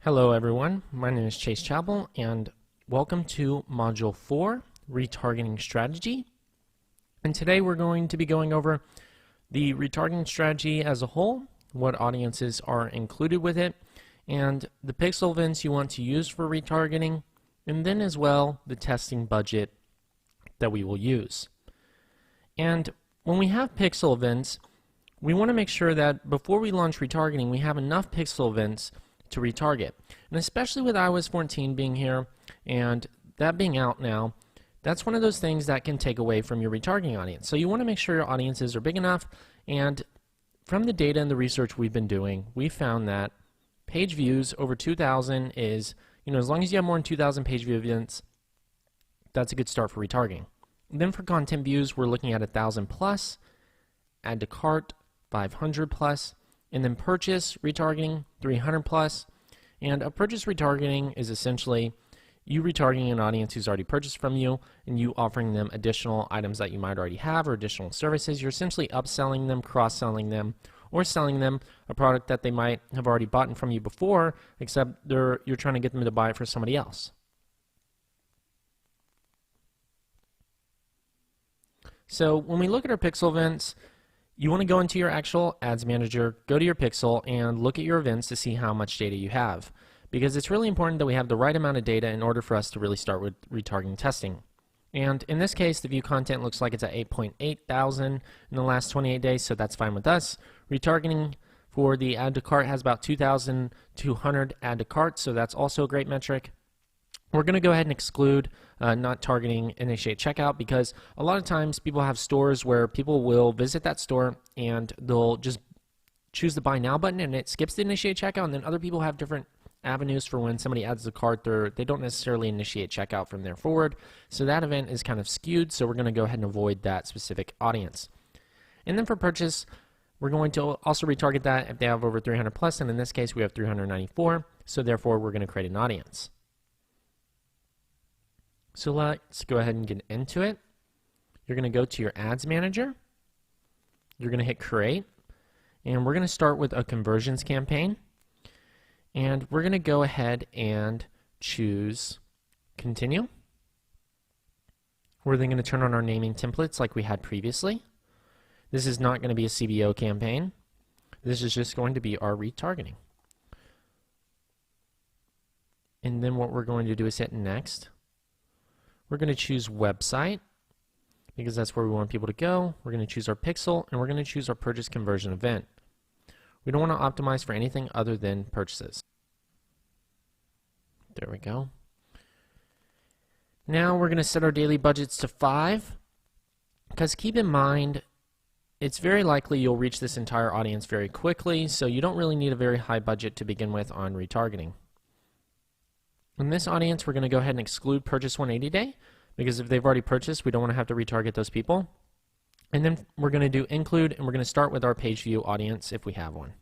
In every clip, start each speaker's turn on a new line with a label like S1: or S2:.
S1: Hello everyone, my name is Chase Chappell and welcome to Module 4, Retargeting Strategy. And today we're going to be going over the retargeting strategy as a whole, what audiences are included with it, and the pixel events you want to use for retargeting, and then as well the testing budget that we will use. And when we have pixel events, we want to make sure that before we launch retargeting, we have enough pixel events to retarget. And especially with iOS 14 being here and that being out now, that's one of those things that can take away from your retargeting audience. So you want to make sure your audiences are big enough, and from the data and the research we've been doing, we found that page views over 2,000 is, as long as you have more than 2,000 page view events, that's a good start for retargeting. And then for content views, we're looking at 1,000 plus, add to cart 500 plus, and then purchase retargeting 300 plus. And a purchase retargeting is essentially you retargeting an audience who's already purchased from you and you offering them additional items that you might already have or additional services. You're essentially upselling them, cross-selling them, or selling them a product that they might have already bought from you before, except you're trying to get them to buy it for somebody else. So when we look at our pixel events, you want to go into your actual ads manager, go to your pixel, and look at your events to see how much data you have. Because it's really important that we have the right amount of data in order for us to really start with retargeting testing. And in this case, the view content looks like it's at 8.8 thousand in the last 28 days, so that's fine with us. Retargeting for the add to cart has about 2,200 add to cart, so that's also a great metric. We're going to go ahead and exclude not targeting initiate checkout, because a lot of times people have stores where people will visit that store and they'll just choose the buy now button and it skips the initiate checkout, and then other people have different avenues for when somebody adds the cart. They don't necessarily initiate checkout from there forward, so that event is kind of skewed, so we're going to go ahead and avoid that specific audience. And then for purchase, we're going to also retarget that if they have over 300 plus, and in this case we have 394, so therefore we're going to create an audience. So let's go ahead and get into it. You're going to go to your ads manager, you're going to hit create, and we're going to start with a conversions campaign, and we're going to go ahead and choose continue. We're then going to turn on our naming templates like we had previously. This is not going to be a CBO campaign. This is just going to be our retargeting. And then what we're going to do is hit next. We're going to choose website because that's where we want people to go. We're going to choose our pixel, and we're going to choose our purchase conversion event. We don't want to optimize for anything other than purchases. There we go. Now we're going to set our daily budgets to 5, because keep in mind, it's very likely you'll reach this entire audience very quickly, so you don't really need a very high budget to begin with on retargeting. In this audience, we're going to go ahead and exclude purchase 180 day, because if they've already purchased, we don't want to have to retarget those people. And then we're going to do include, and we're going to start with our page view audience if we have one.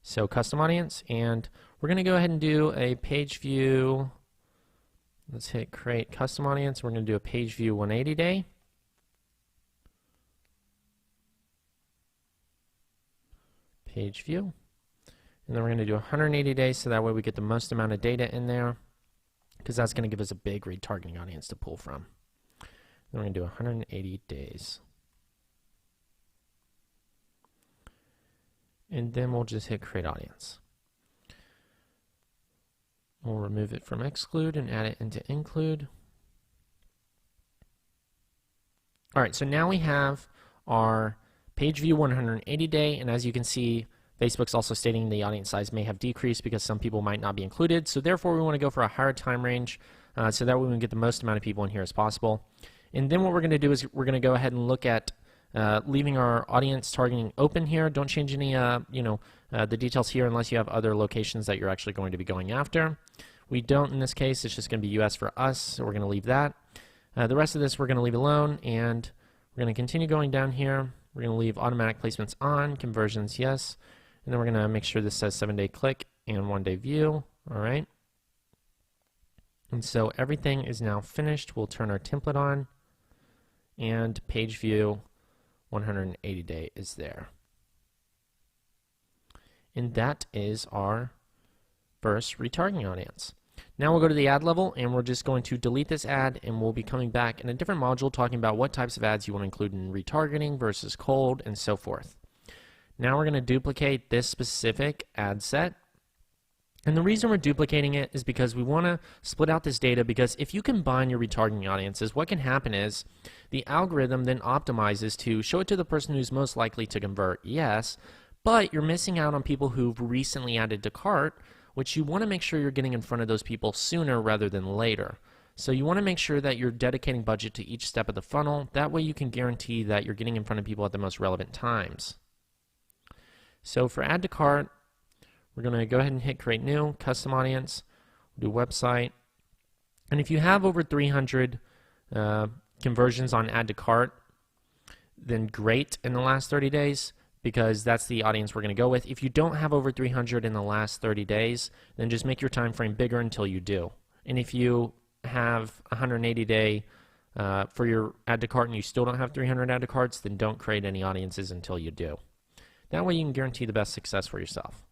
S1: So custom audience, and we're going to go ahead and do a page view. Let's hit create custom audience. We're going to do a page view 180 day. Page view. And then we're going to do 180 days, so that way we get the most amount of data in there, because that's going to give us a big retargeting audience to pull from. Then we're going to do 180 days. And then we'll just hit create audience. We'll remove it from exclude and add it into include. Alright, so now we have our page view 180 day, and as you can see, Facebook's also stating the audience size may have decreased because some people might not be included, so therefore we want to go for a higher time range so that way we can get the most amount of people in here as possible. And then what we're going to do is we're going to go ahead and look at leaving our audience targeting open here. Don't change any the details here unless you have other locations that you're actually going to be going after. We don't in this case. It's just going to be US for us, so we're going to leave that. The rest of this we're going to leave alone, and we're going to continue going down here. We're going to leave automatic placements on, conversions yes, and then we're going to make sure this says 7-day click and 1-day view. All right. And so everything is now finished. We'll turn our template on, and page view 180 day is there. And that is our first retargeting audience. Now we'll go to the ad level and we're just going to delete this ad, and we'll be coming back in a different module talking about what types of ads you want to include in retargeting versus cold and so forth. Now we're going to duplicate this specific ad set. And the reason we're duplicating it is because we want to split out this data, because if you combine your retargeting audiences, what can happen is the algorithm then optimizes to show it to the person who's most likely to convert, yes, but you're missing out on people who've recently added to cart, which you want to make sure you're getting in front of those people sooner rather than later. So you want to make sure that you're dedicating budget to each step of the funnel. That way you can guarantee that you're getting in front of people at the most relevant times. So for add to cart, we're going to go ahead and hit create new, custom audience, do website. And if you have over 300 conversions on add to cart, then great in the last 30 days, because that's the audience we're going to go with. If you don't have over 300 in the last 30 days, then just make your time frame bigger until you do. And if you have 180 day for your add to cart and you still don't have 300 add to carts, then don't create any audiences until you do. That way you can guarantee the best success for yourself.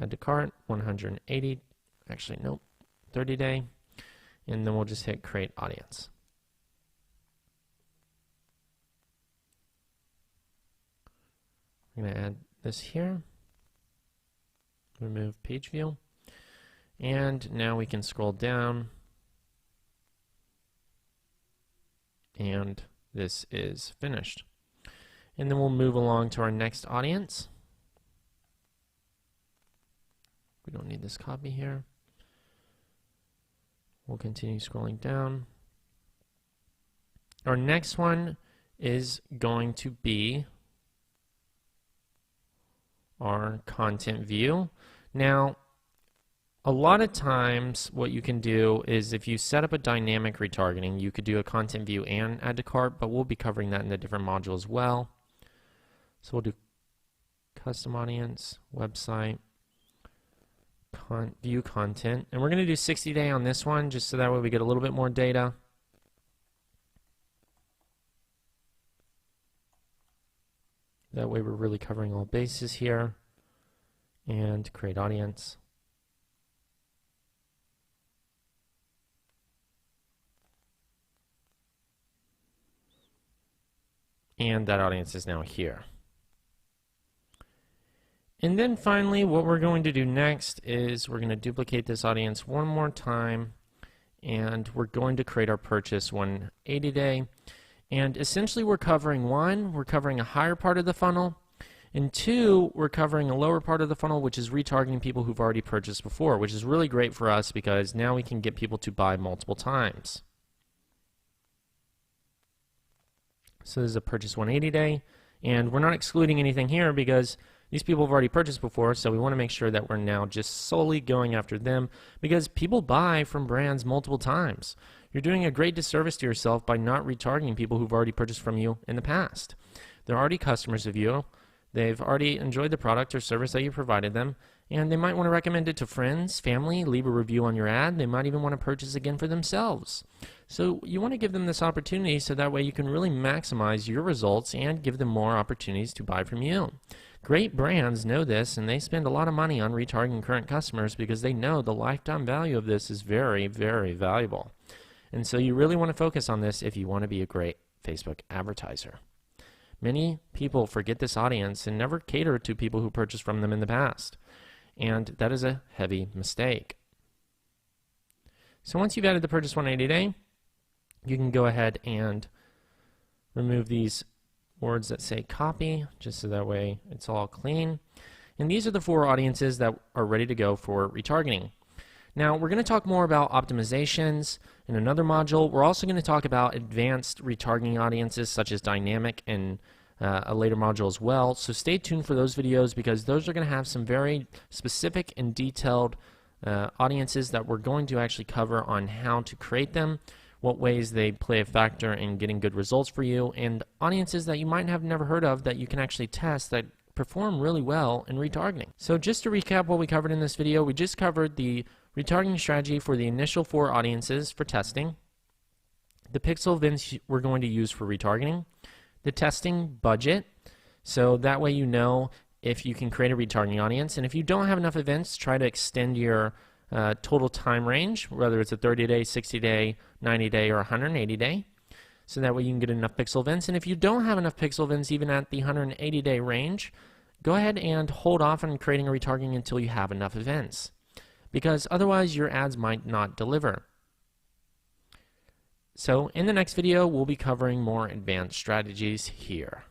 S1: Add to cart, 180, actually nope, 30 day, and then we'll just hit create audience. I'm going to add this here, remove page view, and now we can scroll down, and this is finished. And then we'll move along to our next audience. We don't need this copy here. We'll continue scrolling down. Our next one is going to be our content view. Now, a lot of times what you can do is if you set up a dynamic retargeting, you could do a content view and add to cart, but we'll be covering that in a different module as well. So we'll do custom audience, website, view content, and we're going to do 60 day on this one, just so that way we get a little bit more data. That way we're really covering all bases here. And create audience. And that audience is now here. And then finally, what we're going to do next is we're going to duplicate this audience one more time, and we're going to create our purchase 180 day. And essentially we're covering one, we're covering a higher part of the funnel, and two, we're covering a lower part of the funnel, which is retargeting people who've already purchased before, which is really great for us because now we can get people to buy multiple times. So this is a purchase 180 day, and we're not excluding anything here because these people have already purchased before, so we want to make sure that we're now just solely going after them, because people buy from brands multiple times. You're doing a great disservice to yourself by not retargeting people who've already purchased from you in the past. They're already customers of you. They've already enjoyed the product or service that you provided them, and they might want to recommend it to friends, family, leave a review on your ad. They might even want to purchase again for themselves. So you want to give them this opportunity so that way you can really maximize your results and give them more opportunities to buy from you. Great brands know this, and they spend a lot of money on retargeting current customers because they know the lifetime value of this is very, very valuable. And so you really want to focus on this if you want to be a great Facebook advertiser. Many people forget this audience and never cater to people who purchased from them in the past. And that is a heavy mistake. So once you've added the purchase 180 day, you can go ahead and remove these words that say copy, just so that way it's all clean. And these are the 4 audiences that are ready to go for retargeting. Now, we're going to talk more about optimizations in another module. We're also going to talk about advanced retargeting audiences such as dynamic in a later module as well. So stay tuned for those videos because those are going to have some very specific and detailed audiences that we're going to actually cover on how to create them, what ways they play a factor in getting good results for you, and audiences that you might have never heard of that you can actually test that perform really well in retargeting. So just to recap what we covered in this video, we just covered the retargeting strategy for the initial 4 audiences for testing, the pixel events we're going to use for retargeting, the testing budget, so that way you know if you can create a retargeting audience. And if you don't have enough events, try to extend your total time range, whether it's a 30-day, 60-day, 90-day, or 180-day, so that way you can get enough pixel events. And if you don't have enough pixel events even at the 180-day range, go ahead and hold off on creating a retargeting until you have enough events, because otherwise your ads might not deliver. So in the next video, we'll be covering more advanced strategies here.